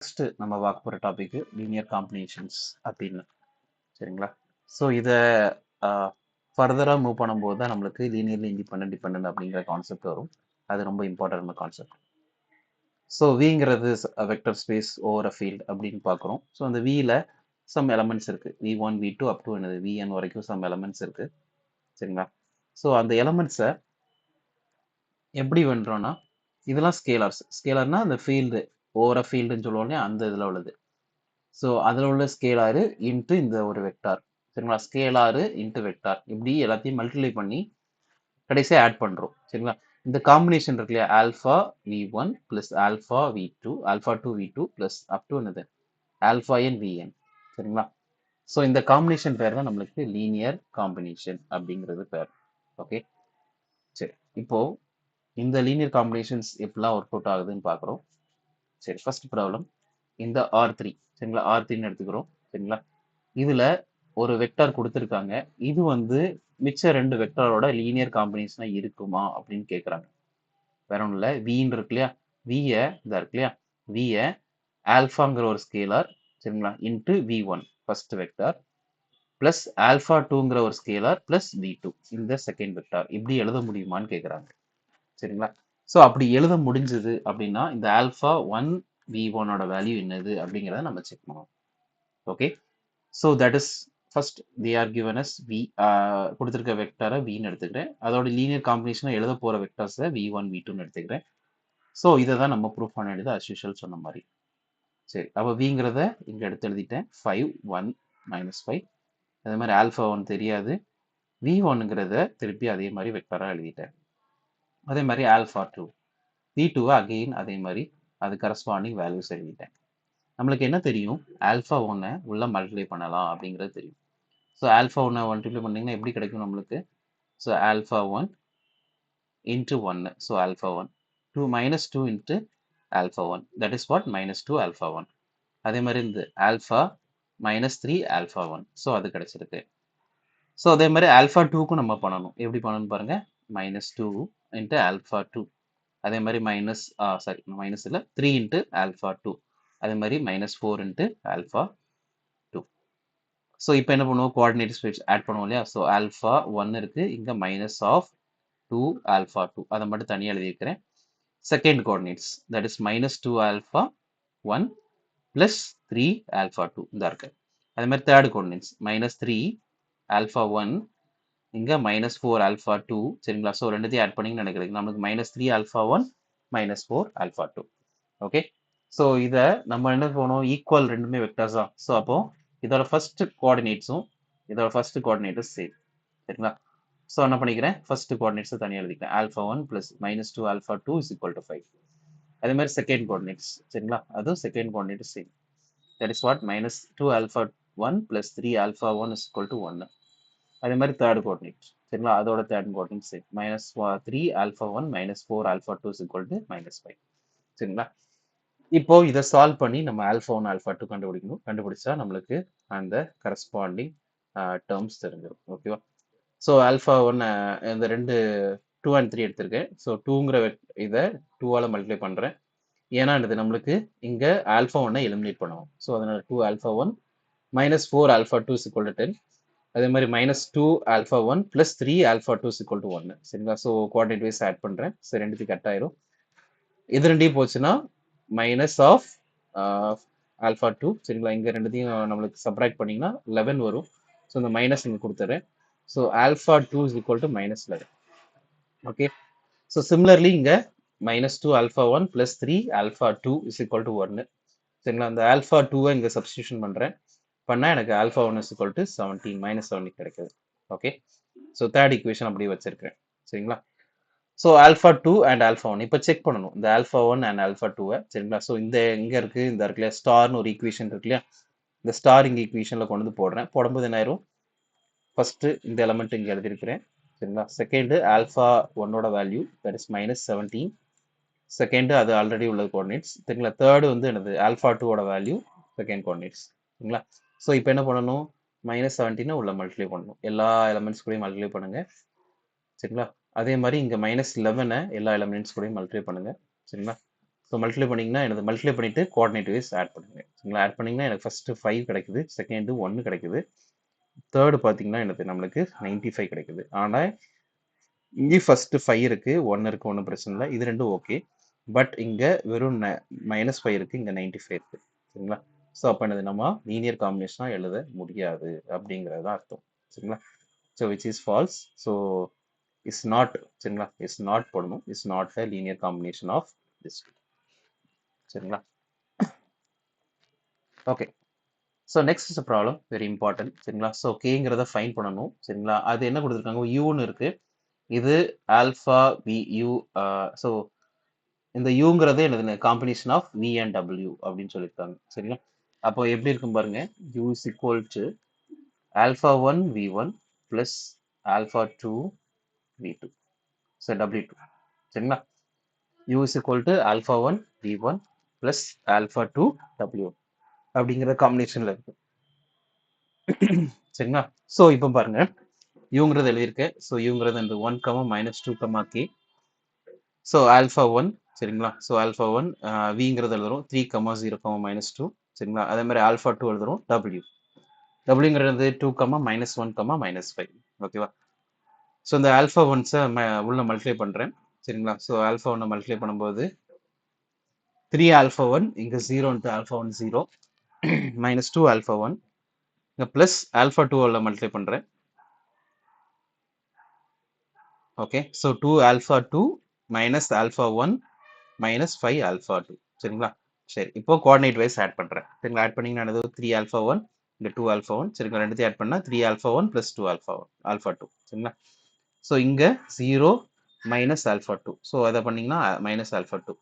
Next நம்ம பார்க்க போகிற டாபிக் லீனியர் காம்பினேஷன்ஸ் அப்படின்னு சரிங்களா. ஸோ இதை ஃபர்தராக மூவ் பண்ணும்போது தான் நம்மளுக்கு லீனியர்லி இண்டிபெண்டன்ட் டிபெண்டன்ட் அப்படிங்கிற கான்செப்ட் வரும். அது ரொம்ப இம்பார்ட்டன்ட் கான்செப்ட். ஸோ விங்கிறது vector space over a field அப்படின்னு பார்க்குறோம். ஸோ அந்த வியில் சம் எலமெண்ட்ஸ் இருக்குது. V1 V2 அப் டு என்னது Vn வரைக்கும் சம் எலமெண்ட்ஸ் இருக்குது சரிங்களா. ஸோ அந்த எலமெண்ட்ஸை எப்படி பண்ணுறோன்னா இதெல்லாம் ஸ்கேலர்ஸ். ஸ்கேலர்னா அந்த ஃபீல்டு ஓவர ஃபீல்டுன்னு சொல்லுவோம் இல்லையா, அந்த இதில் உள்ளது. ஸோ அதில் உள்ள ஸ்கேலாரு இன்ட்டு இந்த ஒரு வெக்டார் சரிங்களா. ஸ்கேலாரு இன்ட்டு வெக்டார் இப்படி எல்லாத்தையும் மல்டிப்ளை பண்ணி கடைசியாக ஆட் பண்ணுறோம் சரிங்களா. இந்த காம்பினேஷன் இருக்கு இல்லையா, alpha V1 plus alpha V2 alpha 2 V2 plus up to என்னது ஆல்ஃபா என் Vn சரிங்களா. ஸோ இந்த காம்பினேஷன் பேர் தான் நம்மளுக்கு லீனியர் காம்பினேஷன் அப்படிங்கிறது பேர். ஓகே சரி, இப்போ இந்த லீனியர் காம்பினேஷன்ஸ் எப்படிலாம் ஒர்க் அவுட் ஆகுதுன்னு பார்க்குறோம். சரி, ஃபர்ஸ்ட் ப்ராப்ளம் இந்த R3 சரிங்களா. R3ன்னு எடுத்துக்கிறோம் சரிங்களா. இதுல ஒரு வெக்டார் கொடுத்துருக்காங்க. இது வந்து மிச்ச ரெண்டு வெக்டாரோட லீனியர் காம்பினேஷனா இருக்குமா அப்படின்னு கேட்குறாங்க. வேற ஒன்றும் இல்லை, வின்னு இருக்கு இல்லையா, வியை இதா இருக்கு இல்லையா, வியை ஆல்ஃபாங்கிற ஒரு ஸ்கேலார் சரிங்களா into V1 first vector plus alpha 2ங்கிற ஒரு ஸ்கேலார் பிளஸ் V2 இந்த செகண்ட் வெக்டார் இப்படி எழுத முடியுமான்னு கேட்குறாங்க சரிங்களா. ஸோ அப்படி எழுத முடிஞ்சது அப்படின்னா இந்த ஆல்ஃபா 1 V1ஓட வேல்யூ என்னது அப்படிங்கிறத நம்ம செக் பண்ணுவோம். Okay, so that is first they are given as we கொடுத்துருக்க வெக்டரை வின்னு எடுத்துக்கிறேன். அதோட லீனியர் காம்பினேஷனாக எழுத போகிற வெக்டர்ஸை V1 V2ன்னு எடுத்துக்கிறேன். ஸோ இதை தான் நம்ம ப்ரூஃப் பண்ண வேண்டியது அஸ் யூஷுவல் சொன்ன மாதிரி. சரி, அப்போ விங்கிறத இங்கே எடுத்து எழுதிட்டேன் 5 1 -5. அதே மாதிரி ஆல்ஃபா 1 தெரியாது, V1ங்கிறத திருப்பி அதே மாதிரி வெக்டராக எழுதிட்டேன். அதே மாதிரி ஆல்ஃபா 2 V2 அகெயின் அதே மாதிரி அது கரஸ்பாண்டிங் வேல்யூஸ் எழுதிட்டேன். நம்மளுக்கு என்ன தெரியும், ஆல்ஃபா 1 உள்ள மல்டிப்ளை பண்ணலாம் அப்படிங்கிறது தெரியும். ஸோ ஆல்ஃபா 1 மல்டிப்ளை பண்ணிங்கன்னா எப்படி கிடைக்கும் நம்மளுக்கு, so alpha 1 into 1 so alpha 1 2 -2 into alpha 1 that is what -2 alpha 1. அதே மாதிரி இந்த ஆல்ஃபா -3 ஆல்ஃபா 1 ஸோ அது கிடைச்சிருக்கு. ஸோ அதே மாதிரி ஆல்ஃபா 2க்கும் நம்ம பண்ணணும். எப்படி பண்ணணும் பாருங்க, -2 இன்ட்டு ஆல்ஃபா 2 அதே மாதிரி மைனஸ் இல்லை 3 இன்ட்டு ஆல்ஃபா 2 அதே மாதிரி -4 இன்ட்டு ஆல்ஃபா 2. ஸோ இப்போ என்ன பண்ணுவோம், கோஆர்டினேட் ஸ்பேஸ் ஆட் பண்ணுவோம் இல்லையா. ஸோ ஆல்ஃபா 1 இருக்கு, இங்கே -2 ஆல்ஃபா 2 அதை மட்டும் தனியாக எழுதியிருக்கிறேன். Second coordinates that is -2 alpha 1 plus 3 alpha 2 இந்த இருக்கு. அதே மாதிரி தேர்ட் கோஆர்டினேட்ஸ் -3 ஆல்ஃபா 1 இங்கே -4 ஆல்ஃபா 2 சரிங்களா. ஸோ ரெண்டுத்தையும் ஆட் பண்ணிங்கன்னு நினைக்கிறேன், நம்மளுக்கு -3 ஆல்ஃபா 1 -4 ஆல்ஃபா 2. ஓகே, ஸோ இதை நம்ம என்ன போனோம், ஈக்குவல் ரெண்டுமே வெக்டர்ஸ் தான். ஸோ அப்போ இதோட ஃபர்ஸ்ட் கோஆர்டினேட்ஸும் இதோட ஃபர்ஸ்ட் கோஆர்டினேட்டும் சேம் சரிங்களா. ஸோ என்ன பண்ணிக்கிறேன், ஃபர்ஸ்ட் கோஆர்டினேட்ஸை தனியாக எழுதிக்கிறேன், alpha 1 plus -2 alpha 2 is equal to 5. அதே மாதிரி செகண்ட் கோஆர்டினேட்ஸ் சரிங்களா, அதுவும் second coordinate same, that is what -2 alpha 1 plus 3 alpha 1 is equal to 1. அதே மாதிரி தேர்ட் கோஆர்டினேட் சரிங்களா, அதோட third coordinate same, -3 alpha 1 -4 alpha 2 is equal to -5 சரிங்களா. இப்போ இதை சால்வ் பண்ணி நம்ம ஆல்ஃபா 1 ஆல்ஃபா 2 கண்டுபிடிக்கணும். கண்டுபிடிச்சா நம்மளுக்கு அந்த கரஸ்பாண்டிங் டேர்ம்ஸ் தெரிஞ்சிடும். ஓகேவா. ஸோ ஆல்ஃபா 1 இந்த ரெண்டு 2 and 3 எடுத்திருக்கேன். ஸோ 2ங்கிற இதை 2ஆல் மல்டிப்ளை பண்ணுறேன். ஏன்னா இது நம்மளுக்கு இங்கே ஆல்ஃபா 1 எலிமினேட் பண்ணுவோம். ஸோ அதனால் 2 alpha 1 -4 alpha 2 is equal to 10. அதே மாதிரி -2 alpha 1 plus 3 alpha 2 is equal to 1 சரிங்களா. ஸோ கோஆர்டினேட் வைஸ் ஆட் பண்ணுறேன். ஸோ ரெண்டுத்தையும் கட் ஆயிரும். இது ரெண்டையும் போச்சுன்னா மைனஸ் ஆஃப் ஆல்ஃபா 2 சரிங்களா. இங்கே ரெண்டுத்தையும் நம்மளுக்கு சப்ராக்ட் பண்ணிங்கன்னா 11 வரும். ஸோ இந்த மைனஸ் இங்கே கொடுத்துறேன். So alpha 2 is equal to -11. Okay, so similarly இங்கே -2 alpha 1 plus 3 alpha 2 is equal to 1 சரிங்களா. அந்த ஆல்ஃபா 2வை இங்கே சப்ஸ்டியூஷன் பண்ணுறேன். பண்ணால் எனக்கு ஆல்ஃபா 1 இஸ் ஈக்குவல் டு 17 -17 கிடைக்குது. ஓகே, ஸோ தேர்ட் ஈக்குவேஷன் அப்படியே வச்சிருக்கிறேன் சரிங்களா. ஸோ ஆல்ஃபா 2 அண்ட் ஆல்ஃபா 1 இப்போ செக் பண்ணணும் இந்த ஆல்ஃபா 1 அண்ட் ஆல்ஃபா 2வை சரிங்களா. ஸோ இந்த எங்கே இருக்குது, இந்த இருக்கு இல்லையா ஸ்டார்னு ஒரு ஈக்குவேஷன் இருக்கு இல்லையா, இந்த ஸ்டார் இங்கே ஈக்குவேஷனில் கொண்டு வந்து போடுறேன். போடும்போது என்ன ஆயிரும், ஃபஸ்ட்டு இந்த எலமெண்ட் இங்கே எழுதியிருக்கிறேன் சரிங்களா. செகண்டு ஆல்ஃபா 1ஓட வேல்யூ தட் இஸ் -17. செகண்டு அது ஆல்ரெடி உள்ள கோஆர்டினேட்ஸ் சரிங்களா. தேர்டு வந்து என்னது ஆல்ஃபா 2ஓட வேல்யூ செகண்ட் கோஆர்டினேட்ஸ் சரிங்களா. ஸோ இப்போ என்ன பண்ணணும், -17 உள்ள மல்டிப்ளை பண்ணணும், எல்லா எலமெண்ட்ஸ் கூடயும் மல்டிப்ளை பண்ணுங்க சரிங்களா. அதே மாதிரி இங்கே -11 எல்லா எலமெண்ட்ஸ் கூடயும் மல்டிப்ளை பண்ணுங்க சரிங்களா. ஸோ மல்டிப்ளை பண்ணிங்கன்னா எனக்கு மல்டிப்ளை பண்ணிவிட்டு கோஆர்டினேட் வைஸ் ஆட் பண்ணுங்க. சரிங்களா? ஆட் பண்ணிங்கன்னா எனக்கு ஃபஸ்ட்டு 5 கிடைக்குது, செகண்டு 1 கிடைக்குது, தேர்டு பார்த்தீங்கன்னா எனக்கு நம்மளுக்கு 95 கிடைக்குது. ஆனால் இங்கே ஃபஸ்ட்டு 5 இருக்குது, 1 இருக்குது, ஒன்றும் பிரச்சனை இல்லை, இது ரெண்டும் ஓகே. பட் இங்கே வெறும் -5 இருக்குது, இங்கே 95 இருக்குது. சரிங்களா? ஸோ அப்போ என்னது நம்ம லீனியர் காம்பினேஷனாக எழுத முடியாது அப்படிங்கிறது தான் அர்த்தம். சரிங்களா? So which is false. So is not, சரிங்களா, இஸ் நாட் போடணும், is not a linear combination of this. சரிங்களா? Okay. So next is problem very important. சரிங்களா? ஸோ கேங்கிறத ஃபைன் பண்ணணும். சரிங்களா? அது என்ன கொடுத்துருக்காங்க, யூன்னு இருக்கு, இது ஆல்ஃபா வி யூ. ஸோ இந்த யூங்கிறது என்னது, combination of V and W அப்படின்னு சொல்லியிருக்காங்க. சரிங்களா? அப்போ எப்படி இருக்கும் பாருங்க, U is equal to alpha 1 V 1 plus alpha 2 V 2. So W 2. சரிங்களா? U is equal to alpha 1 V 1 plus alpha 2 W அப்படிங்கிற காம்பினேஷன்ல இருக்கு. சரிங்களா? ஸோ இப்போ பாருங்க, யூங்கிறது எழுதியிருக்கேன். ஸோ யூங்கிறது இந்த 1, -2, கே. ஸோ ஆல்ஃபா 1, சரிங்களா? ஸோ ஆல்ஃபா 1 விங்கிறது எழுதுறோம் 3, 0, -2. சரிங்களா? அதே மாதிரி ஆல்ஃபா 2 எழுதுறோம் டபிள்யூ. டபிள்யூங்கிறது 2, -1, -5. ஓகேவா? ஸோ இந்த ஆல்ஃபா ஒன்ஸை உள்ள மல்டிப்ளை பண்ணுறேன். சரிங்களா? ஸோ ஆல்ஃபா 1 மல்டிப்ளை பண்ணும்போது 3 ஆல்ஃபா 1, இங்கே 0 இன்ட்டு ஆல்ஃபா 1 0, -2 ஆல்ஃபா 1, இங்கே ப்ளஸ் ஆல்ஃபா 2 உள்ள மல்டிப்ளை பண்ணுறேன். Okay. So 2 alpha 2 minus alpha 1 minus 5 alpha 2. சரிங்களா? சரி, இப்போ கோஆர்டினேட் வைஸ் ஆட் பண்ணுறேன். சரிங்களா? ஆட் பண்ணிங்கன்னா என்னது, 3 ஆல்ஃபா 1, இந்த 2 ஆல்ஃபா 1. சரிங்களா? ரெண்டுத்தையும் ஆட் பண்ணால் 3 ஆல்ஃபா 1 ப்ளஸ் 2 ஆல்ஃபா 1, ஆல்ஃபா 2. சரிங்களா? ஸோ இங்கே 0 மைனஸ் ஆல்ஃபா 2. ஸோ அதை பண்ணிங்கன்னா மைனஸ் ஆல்ஃபா 2.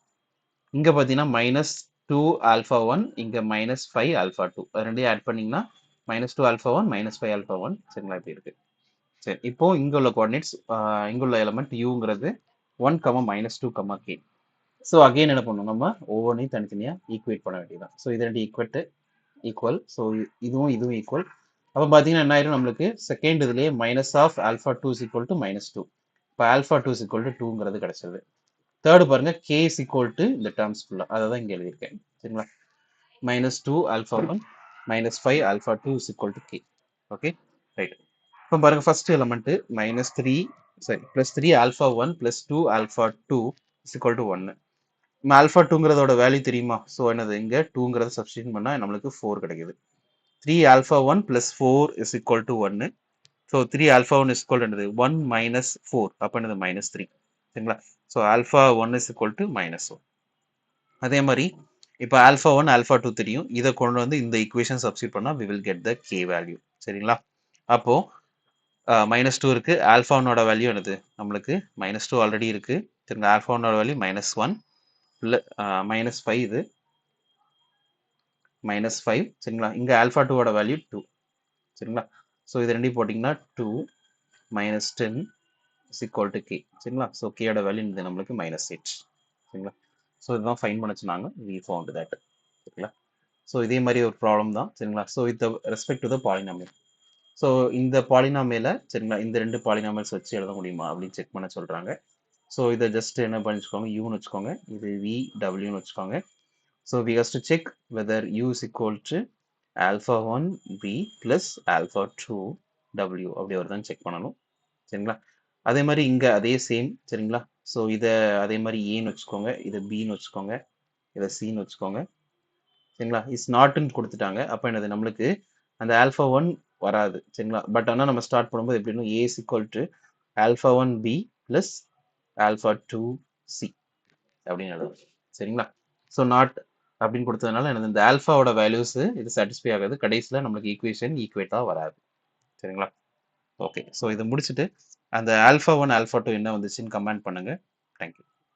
இங்கே பார்த்தீங்கன்னா -2 ஆல்ஃபா 1, இங்கே -5 ஆல்ஃபா 2. அது ரெண்டையும் ஆட் பண்ணிங்கன்னா -2 ஆல்ஃபா 1 -5 ஆல்ஃபா 1. சரிங்களா? இப்படி இருக்குது. சரி, இப்போ இங்கே உள்ள கோஆர்டினேட்ஸ், இங்கே உள்ள எலமெண்ட் யூங்கிறது 1, -2, கே. ஸோ அகெயின் என்ன பண்ணணும், நம்ம ஒவ்வொன்றையும் தனித்தனியாக ஈக்குவேட் பண்ண வேண்டியதுதான். ஸோ இது ரெண்டு ஈக்குவல். ஸோ இதுவும் ஈக்குவல். அப்போ பார்த்தீங்கன்னா என்ன ஆயிரும், நம்மளுக்கு செகண்ட் இதுலேயே minus of alpha 2 is equal to -2. இப்போ ஆல்ஃபா 2 இஸ் ஈக்குவல் டு 2ங்கிறது கிடைச்சது. தேர்டு பாருங்க, கே இஸ் ஈக்குவல் டு இந்த டேர்ம்ஸ் ஃபுல்லாக, அதை தான் இங்கே எழுதியிருக்கேன். சரிங்களா? -2 alpha 1 -5 alpha 2 is equal to K. Okay, right. இப்போ பாருங்க, first element +3 alpha 1 +2 alpha 2 is equal to 1. நம்ம ஆல்ஃபா 2ங்கிறதோட வேல்யூ தெரியுமா? ஸோ என்னது, இங்கே 2ங்கிறத சப்ஸ்டியூட் பண்ணால் நம்மளுக்கு 4 கிடைக்குது. 3 alpha 1 + 4 is equal to 1. So 3 alpha 1 is equal to என்னது, 1 - 4, அப்போ என்னது -3. சரிங்களா? So alpha 1 is equal to -1. அதே மாதிரி இப்போ ஆல்ஃபா 1 ஆல்ஃபா 2 தெரியும், இதை கொண்டு வந்து இந்த ஈக்குவேஷன் சப்ஸ்டியூட் பண்ணால் we will get the k value. சரிங்களா? அப்போ -2 இருக்கு, ஆல்ஃபா 1ஓட வேல்யூ என்னது, நம்மளுக்கு -2 ஆல்ரெடி இருக்கு. சரிங்களா? ஆல்ஃபா 1ஓட வேல்யூ -1 -5, இது -5. சரிங்களா? இங்கே ஆல்ஃபா 2ஓட வேல்யூ 2. சரிங்களா? ஸோ இது ரெண்டையும் போட்டிங்கன்னா 2 - 10 இஸ் ஈக்குவல் டு கே. சரிங்களா? ஸோ கேயோட வேல்யூ இது நம்மளுக்கு -8. சரிங்களா? ஸோ இதுதான் ஃபைன் பண்ண சொன்னாங்க, we found that. சரிங்களா? ஸோ இதே மாதிரி ஒரு ப்ராப்ளம் தான். சரிங்களா? So with respect to the polynomial. So இந்த பாலினாமியலை, சரிங்களா, இந்த ரெண்டு பாலினாமியல்ஸ் வச்சு எழுத முடியுமா அப்படின்னு செக் பண்ண சொல்கிறாங்க. ஸோ இதை ஜஸ்ட் என்ன பண்ணிச்சுக்கோங்க, யூன்னு வச்சுக்கோங்க, இது வி டபிள்யூன்னு வச்சுக்கோங்க. So we has to check whether U is equal to alpha 1 B plus alpha 2 W அப்படி வருதான்னு செக் பண்ணணும். சரிங்களா? அதே மாதிரி இங்கே அதே சேம். சரிங்களா? ஸோ இதை அதே மாதிரி ஏன்னு வச்சுக்கோங்க, இதை பின்னு வச்சுக்கோங்க, இதை சின்னு வச்சுக்கோங்க. சரிங்களா? இஸ் நாட்டுன்னு கொடுத்துட்டாங்க. அப்போ என்னது, நம்மளுக்கு அந்த ஆல்ஃபா 1 வராது. சரிங்களா? பட் ஆனால் நம்ம ஸ்டார்ட் பண்ணும்போது எப்படின்னு, A is equal to alpha 1 B plus alpha 2 C அப்படின்னு எழுதும். சரிங்களா? ஸோ நாட் அப்படின்னு கொடுத்ததுனால எனது இந்த ஆல்ஃபாவோட வேல்யூஸ் இது சாட்டிஸ்ஃபை ஆகாது, கடைசியில் நம்மளுக்கு ஈக்குவேஷன் ஈக்குவேட்டாக வராது. சரிங்களா? ஓகே. ஸோ இதை முடிச்சுட்டு அந்த ஆல்ஃபா 1 ஆல்ஃபா 2 என்ன வந்துச்சுன்னு கமெண்ட் பண்ணுங்க. தேங்க்யூ.